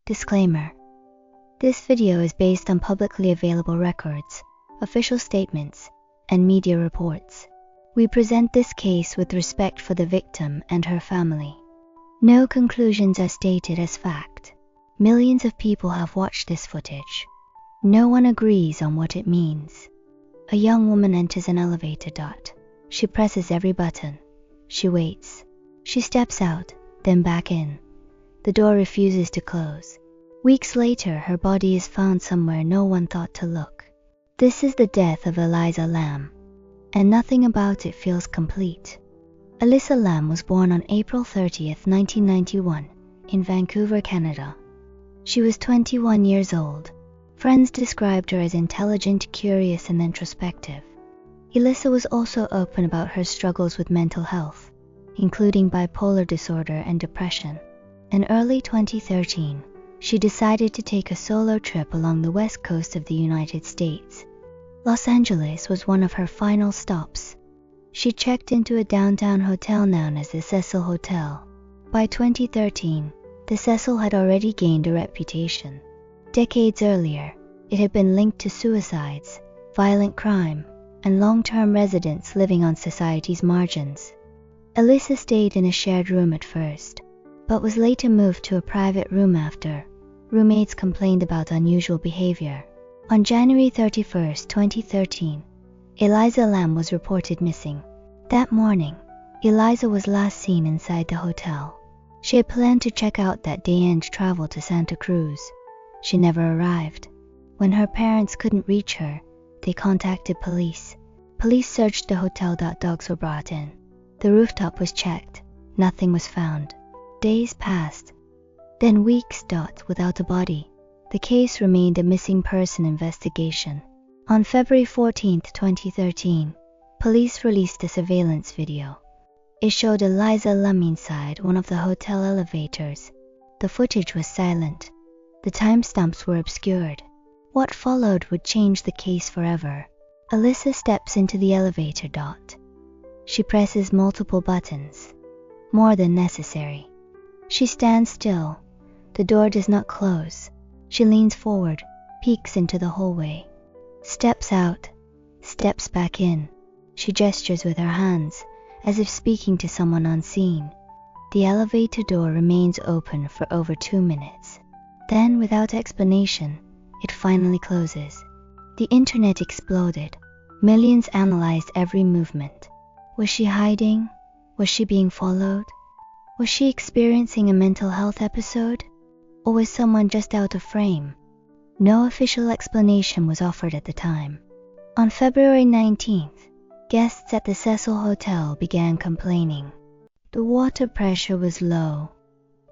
Disclaimer. This video is based on publicly available records, official statements, and media reports. We present this case with respect for the victim and her family. No conclusions are stated as fact. Millions of people have watched this footage. No one agrees on what it means. A young woman enters an elevator. She presses every button. She waits. She steps out, then back in. The door refuses to close. Weeks later, her body is found somewhere no one thought to look. This is the death of Elisa Lam, and nothing about it feels complete. Elisa Lam was born on April 30th, 1991, in Vancouver, Canada. She was 21 years old. Friends described her as intelligent, curious, and introspective. Elisa was also open about her struggles with mental health, including bipolar disorder and depression. In early 2013, she decided to take a solo trip along the west coast of the United States. Los Angeles was one of her final stops. She checked into a downtown hotel known as the Cecil Hotel. By 2013, the Cecil had already gained a reputation. Decades earlier, it had been linked to suicides, violent crime, and long-term residents living on society's margins. Elisa stayed in a shared room at first, but was later moved to a private room after roommates complained about unusual behavior. On January 31, 2013, Elisa Lam was reported missing. That morning, Elisa was last seen inside the hotel. She had planned to check out that day and travel to Santa Cruz. She never arrived. When her parents couldn't reach her, they contacted police. Police searched the hotel. Dogs were brought in. The rooftop was checked. Nothing was found. Days passed, then weeks. Without a body. The case remained a missing person investigation. On February 14, 2013, police released a surveillance video. It showed Elisa Lam inside one of the hotel elevators. The footage was silent. The timestamps were obscured. What followed would change the case forever. Elisa steps into the elevator. She presses multiple buttons, more than necessary. She stands still. The door does not close. She leans forward, peeks into the hallway, steps out, steps back in. She gestures with her hands, as if speaking to someone unseen. The elevator door remains open for over 2 minutes. Then, without explanation, it finally closes. The internet exploded. Millions analyzed every movement. Was she hiding? Was she being followed? Was she experiencing a mental health episode? Or was someone just out of frame? No official explanation was offered at the time. On February 19th, guests at the Cecil Hotel began complaining. The water pressure was low.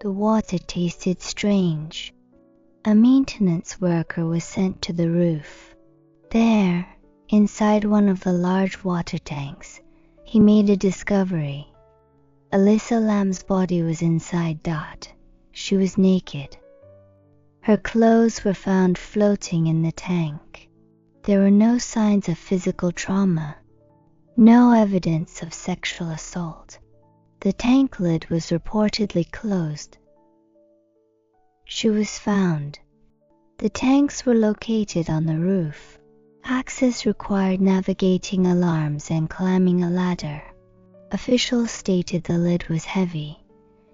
The water tasted strange. A maintenance worker was sent to the roof. There, inside one of the large water tanks, he made a discovery. Elisa Lam's body was inside. She was naked. Her clothes were found floating in the tank. There were no signs of physical trauma, no evidence of sexual assault. The tank lid was reportedly closed. She was found. The tanks were located on the roof. Access required navigating alarms and climbing a ladder. Officials stated the lid was heavy,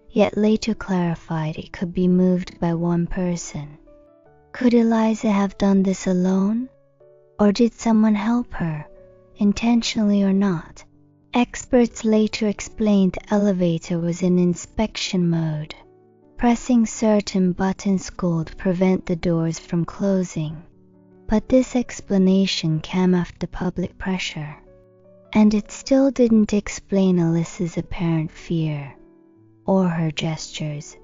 yet later clarified it could be moved by one person. Could Elisa have done this alone? Or did someone help her, intentionally or not? Experts later explained the elevator was in inspection mode. Pressing certain buttons could prevent the doors from closing. But this explanation came after public pressure. And it still didn't explain Elisa's apparent fear, or her gestures.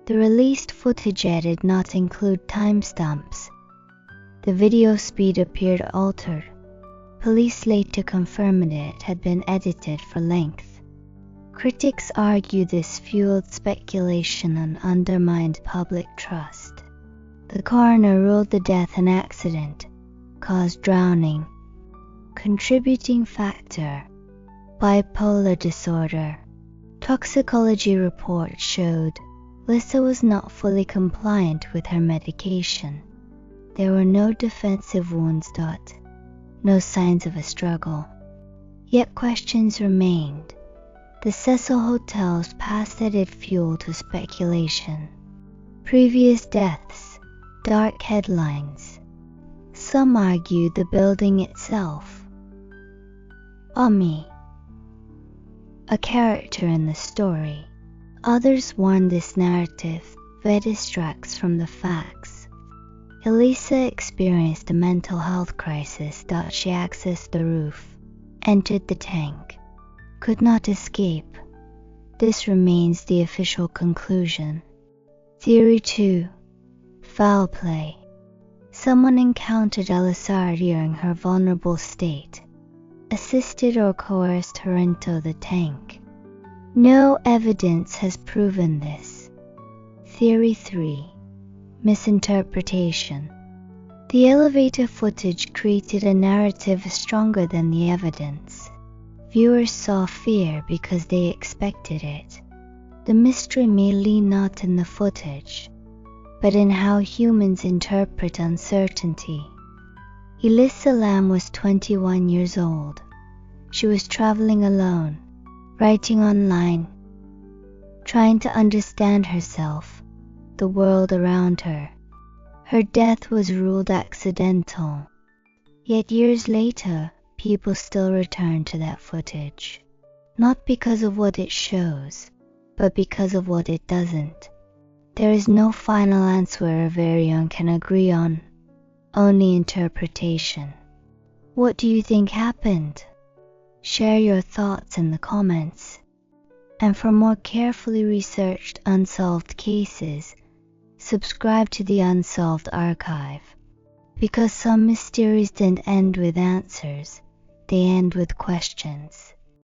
The released footage did not include timestamps. The video speed appeared altered. Police later confirmed it had been edited for length. Critics argue this fueled speculation and undermined public trust. The coroner ruled the death an accident, caused drowning. Contributing factor: bipolar disorder. Toxicology report showed Elisa was not fully compliant with her medication. There were no defensive wounds. No signs of a struggle. Yet questions remained. The Cecil Hotel's past added fuel to speculation. Previous deaths, dark headlines. Some argued the building itself. Ami, a character in the story. Others warned this narrative distracts from the facts. Elisa experienced a mental health crisis. She accessed the roof, entered the tank, could not escape. This remains the official conclusion. Theory 2. Foul play. Someone encountered Elisa during her vulnerable state, assisted or coerced her into the tank. No evidence has proven this. Theory 3. Misinterpretation. The elevator footage created a narrative stronger than the evidence. Viewers saw fear because they expected it. The mystery may lie not in the footage, but in how humans interpret uncertainty. Elisa Lam was 21 years old. She was traveling alone, writing online, trying to understand herself, the world around her. Her death was ruled accidental. Yet years later, people still return to that footage. Not because of what it shows, but because of what it doesn't. There is no final answer everyone can agree on, only interpretation. What do you think happened? Share your thoughts in the comments. And for more carefully researched unsolved cases, subscribe to the Unsolved Archive. Because some mysteries didn't end with answers, they end with questions.